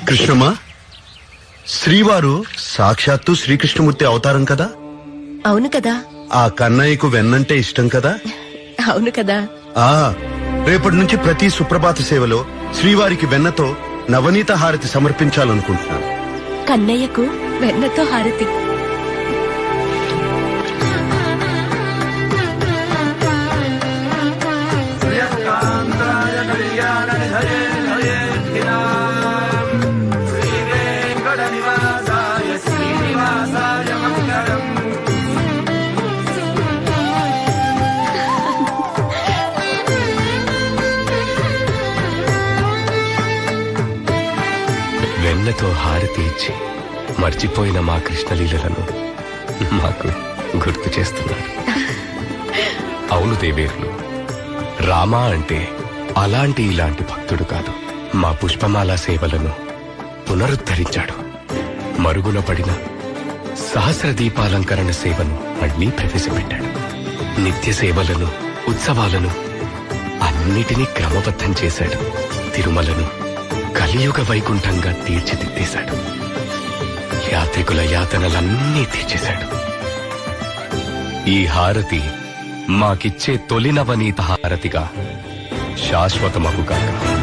కృష్ణమా, శ్రీవారు సాక్షాత్తు శ్రీకృష్ణమూర్తి అవతారం కదా? అవును కదా. ఆ కన్నయ్యకు వెన్నంటే ఇష్టం కదా? అవును కదా. రేపటి నుంచి ప్రతి సుప్రభాత సేవలో శ్రీవారికి వెన్నతో నవనీత హారతి సమర్పించాలనుకుంటున్నాను. కన్నయ్యకు వెన్నతో హారతి. వెన్నతో హారతి ఇచ్చి మర్చిపోయిన మా కృష్ణలీలను మాకు గుర్తు చేస్తున్నారు. అవును దేవేరులు, రామా అంటే అలాంటి ఇలాంటి భక్తుడు కాదు. మా పుష్పమాల సేవలను పునరుద్ధరించాడు. మరుగున పడిన సహస్ర దీపాలంకరణ సేవను మళ్లీ ప్రవేశపెట్టాడు. నిత్య సేవలను, ఉత్సవాలను అన్నిటినీ క్రమబద్ధం చేశాడు. తిరుమలను కలియుగ వైకుంఠంగా తీర్చిదిద్దేశాడు. యాత్రికుల యాతనలన్నీ తీర్చేశాడు. ఈ హారతి మాకిచ్చే తొలి నవనీత హారతిగా శాశ్వతమగుగాక.